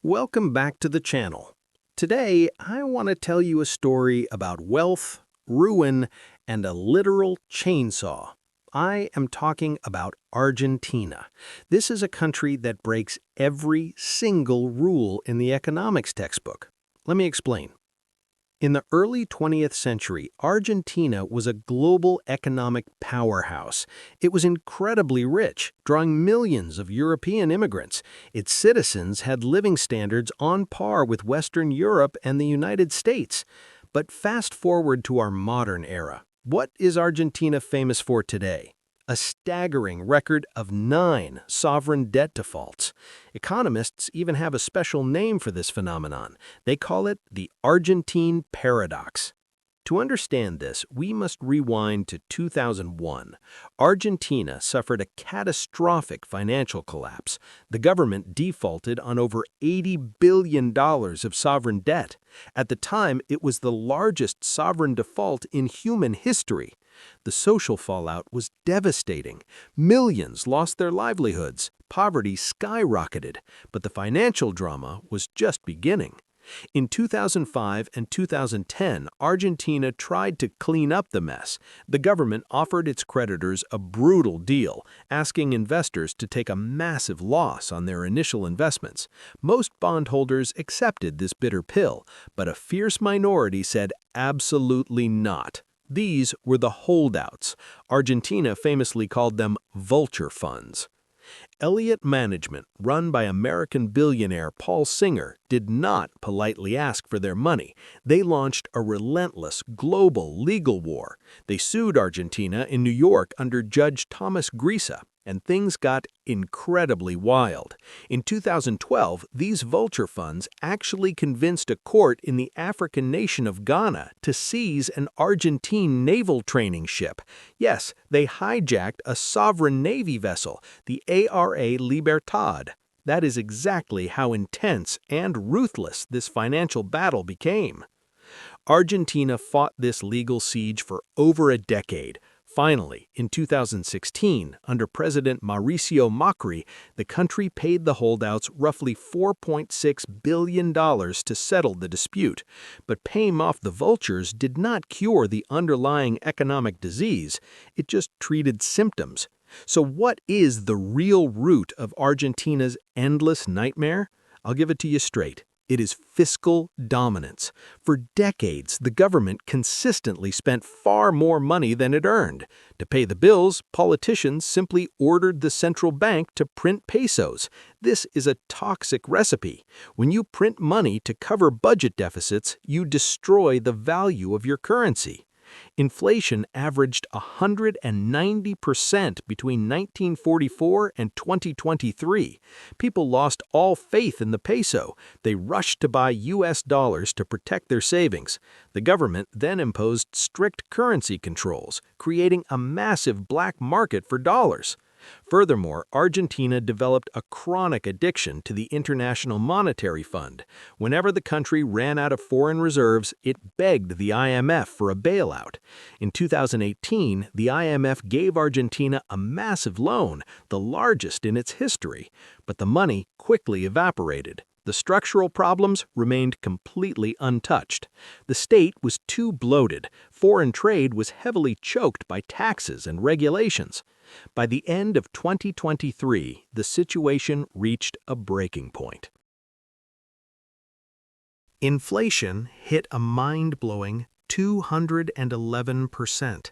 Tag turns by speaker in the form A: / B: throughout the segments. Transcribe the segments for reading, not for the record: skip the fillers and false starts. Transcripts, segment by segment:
A: Welcome back to the channel. Today, I want to tell you a story about wealth, ruin, and a literal chainsaw. I am talking about Argentina. This is a country that breaks every single rule in the economics textbook. Let me explain. In the early 20th century, Argentina was a global economic powerhouse. It was incredibly rich, drawing millions of European immigrants. Its citizens had living standards on par with Western Europe and the United States. But fast forward to our modern era. What is Argentina famous for today? A staggering record of 9 sovereign debt defaults. Economists even have a special name for this phenomenon. They call it the Argentine Paradox. To understand this, we must rewind to 2001. Argentina suffered a catastrophic financial collapse. The government defaulted on over $80 billion of sovereign debt. At the time, it was the largest sovereign default in human history. The social fallout was devastating. Millions lost their livelihoods. Poverty skyrocketed. But the financial drama was just beginning. In 2005 and 2010, Argentina tried to clean up the mess. The government offered its creditors a brutal deal, asking investors to take a massive loss on their initial investments. Most bondholders accepted this bitter pill, but a fierce minority said absolutely not. These were the holdouts. Argentina famously called them Vulture funds. Elliott Management, run by American billionaire Paul Singer, did not politely ask for their money. They launched a relentless global legal war. They sued Argentina in New York under Judge Thomas Grisa, and things got incredibly wild. In 2012, these vulture funds actually convinced a court in the African nation of Ghana to seize an Argentine naval training ship. Yes, they hijacked a sovereign navy vessel, the ARA Libertad. That is exactly how intense and ruthless this financial battle became. Argentina fought this legal siege for over a decade. Finally, in 2016, under President Mauricio Macri, the country paid the holdouts roughly $4.6 billion to settle the dispute. But paying off the vultures did not cure the underlying economic disease. It just treated symptoms. So what is the real root of Argentina's endless nightmare? I'll give it to you straight. It is fiscal dominance. For decades, the government consistently spent far more money than it earned. To pay the bills, politicians simply ordered the central bank to print pesos. This is a toxic recipe. When you print money to cover budget deficits, you destroy the value of your currency. Inflation averaged 190% between 1944 and 2023. People lost all faith in the peso. They rushed to buy US dollars to protect their savings. The government then imposed strict currency controls, creating a massive black market for dollars. Furthermore, Argentina developed a chronic addiction to the International Monetary Fund. Whenever the country ran out of foreign reserves, it begged the IMF for a bailout. In 2018, the IMF gave Argentina a massive loan, the largest in its history, but the money quickly evaporated. The structural problems remained completely untouched. The state was too bloated. Foreign trade was heavily choked by taxes and regulations. By the end of 2023, the situation reached a breaking point. Inflation hit a mind-blowing 211%.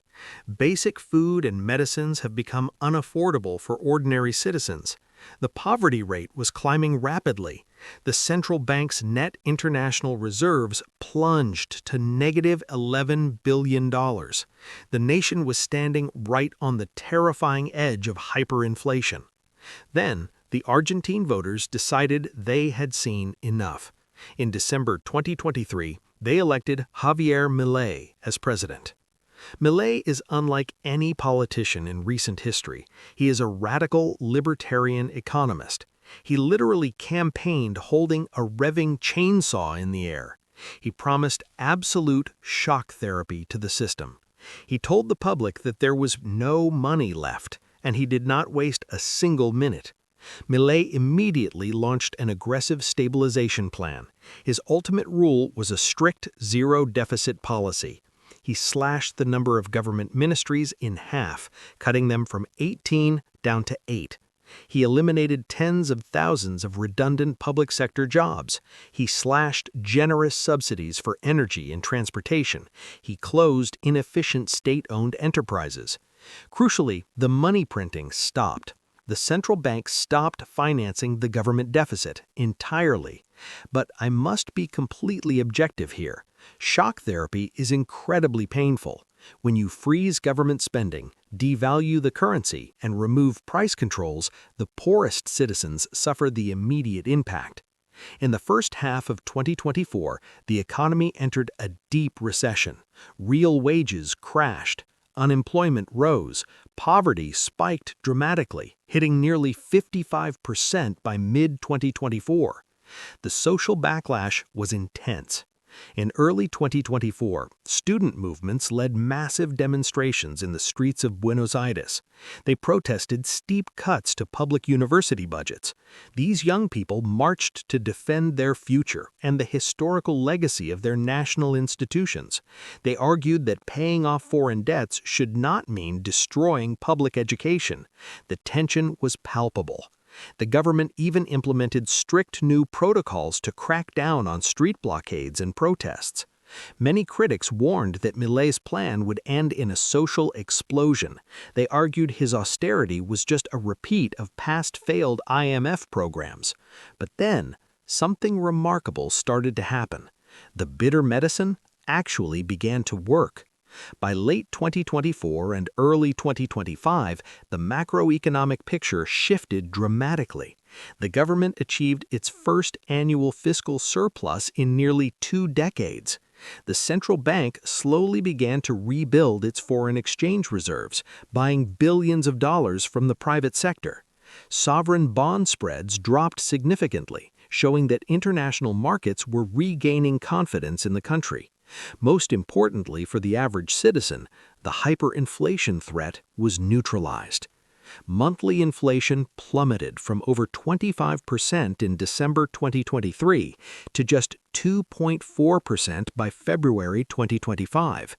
A: Basic food and medicines have become unaffordable for ordinary citizens. The poverty rate was climbing rapidly. The central bank's net international reserves plunged to negative $11 billion. The nation was standing right on the terrifying edge of hyperinflation. Then, the Argentine voters decided they had seen enough. In December 2023, they elected Javier Milei as president. Milei is unlike any politician in recent history. He is a radical libertarian economist. He literally campaigned holding a revving chainsaw in the air. He promised absolute shock therapy to the system. He told the public that there was no money left, and he did not waste a single minute. Milei immediately launched an aggressive stabilization plan. His ultimate rule was a strict zero-deficit policy. He slashed the number of government ministries in half, cutting them from 18 down to 8. He eliminated tens of thousands of redundant public sector jobs. He slashed generous subsidies for energy and transportation. He closed inefficient state-owned enterprises. Crucially, the money printing stopped. The central bank stopped financing the government deficit entirely. But I must be completely objective here. Shock therapy is incredibly painful. When you freeze government spending, devalue the currency, and remove price controls, the poorest citizens suffer the immediate impact. In the first half of 2024, the economy entered a deep recession. Real wages crashed. Unemployment rose. Poverty spiked dramatically, hitting nearly 55% by mid-2024. The social backlash was intense. In early 2024, student movements led massive demonstrations in the streets of Buenos Aires. They protested steep cuts to public university budgets. These young people marched to defend their future and the historical legacy of their national institutions. They argued that paying off foreign debts should not mean destroying public education. The tension was palpable. The government even implemented strict new protocols to crack down on street blockades and protests. Many critics warned that Milei's plan would end in a social explosion. They argued his austerity was just a repeat of past failed IMF programs. But then, something remarkable started to happen. The bitter medicine actually began to work. By late 2024 and early 2025, the macroeconomic picture shifted dramatically. The government achieved its first annual fiscal surplus in nearly 2 decades. The central bank slowly began to rebuild its foreign exchange reserves, buying billions of dollars from the private sector. Sovereign bond spreads dropped significantly, showing that international markets were regaining confidence in the country. Most importantly for the average citizen, the hyperinflation threat was neutralized. Monthly inflation plummeted from over 25% in December 2023 to just 2.4% by February 2025.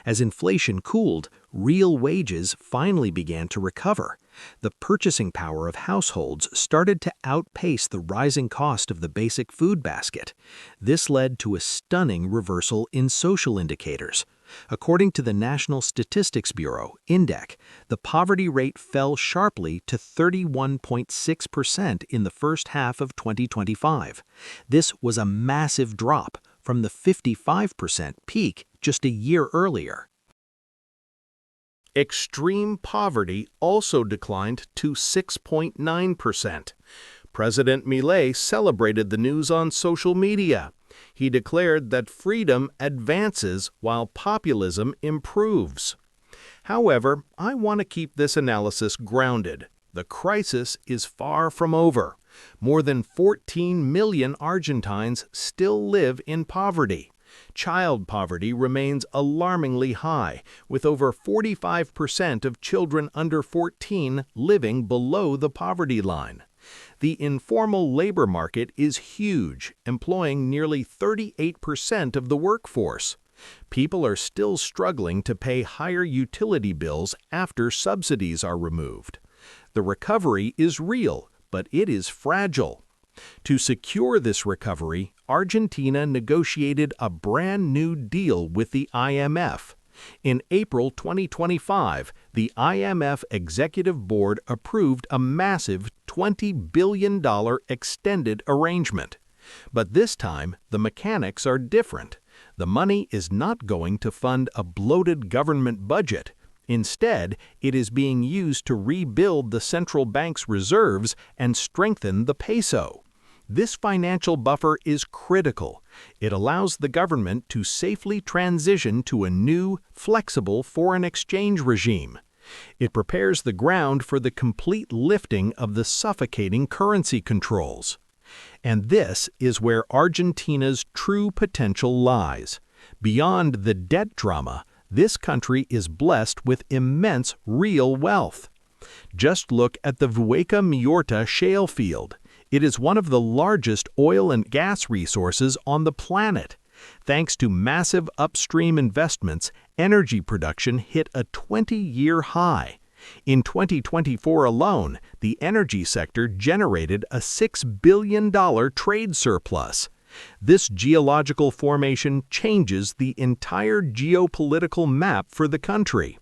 A: As inflation cooled, real wages finally began to recover. The purchasing power of households started to outpace the rising cost of the basic food basket. This led to a stunning reversal in social indicators. According to the National Statistics Bureau, INDEC, the poverty rate fell sharply to 31.6% in the first half of 2025. This was a massive drop from the 55% peak just a year earlier. Extreme poverty also declined to 6.9%. President Milei celebrated the news on social media. He declared that freedom advances while populism improves. However, I want to keep this analysis grounded. The crisis is far from over. More than 14 million Argentines still live in poverty. Child poverty remains alarmingly high, with over 45% of children under 14 living below the poverty line. The informal labor market is huge, employing nearly 38% of the workforce. People are still struggling to pay higher utility bills after subsidies are removed. The recovery is real, but it is fragile. To secure this recovery, Argentina negotiated a brand new deal with the IMF. In April 2025, the IMF Executive Board approved a massive $20 billion extended arrangement. But this time, the mechanics are different. The money is not going to fund a bloated government budget. Instead, it is being used to rebuild the central bank's reserves and strengthen the peso. This financial buffer is critical. It allows the government to safely transition to a new, flexible foreign exchange regime. It prepares the ground for the complete lifting of the suffocating currency controls. And this is where Argentina's true potential lies. Beyond the debt drama, this country is blessed with immense real wealth. Just look at the Vaca Muerta shale field. It is one of the largest oil and gas resources on the planet. Thanks to massive upstream investments, energy production hit a 20-year high. In 2024 alone, the energy sector generated a $6 billion trade surplus. This geological formation changes the entire geopolitical map for the country.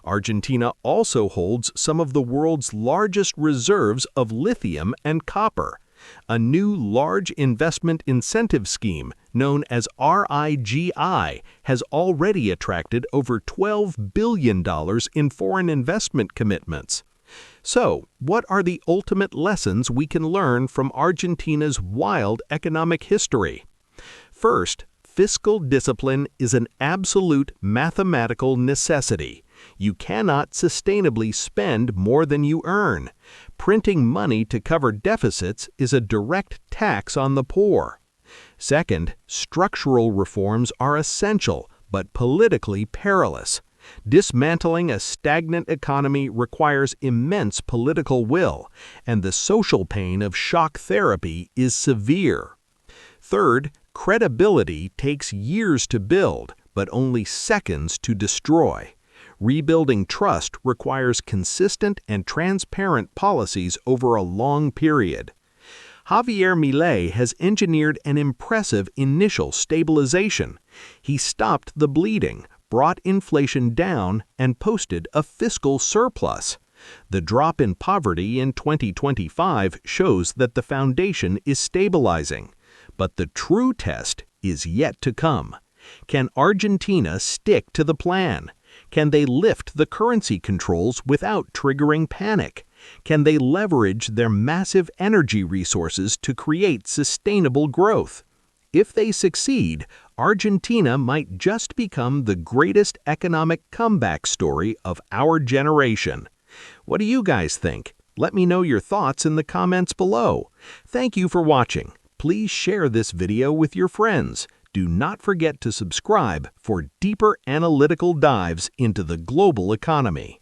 A: Argentina also holds some of the world's largest reserves of lithium and copper. A new large investment incentive scheme, known as RIGI, has already attracted over $12 billion in foreign investment commitments. So, what are the ultimate lessons we can learn from Argentina's wild economic history? First, fiscal discipline is an absolute mathematical necessity. You cannot sustainably spend more than you earn. Printing money to cover deficits is a direct tax on the poor. Second, structural reforms are essential, but politically perilous. Dismantling a stagnant economy requires immense political will, and the social pain of shock therapy is severe. Third, credibility takes years to build, but only seconds to destroy. Rebuilding trust requires consistent and transparent policies over a long period. Javier Milei has engineered an impressive initial stabilization. He stopped the bleeding, brought inflation down, and posted a fiscal surplus. The drop in poverty in 2025 shows that the foundation is stabilizing. But the true test is yet to come. Can Argentina stick to the plan? Can they lift the currency controls without triggering panic? Can they leverage their massive energy resources to create sustainable growth? If they succeed, Argentina might just become the greatest economic comeback story of our generation. What do you guys think? Let me know your thoughts in the comments below. Thank you for watching. Please share this video with your friends. Do not forget to subscribe for deeper analytical dives into the global economy.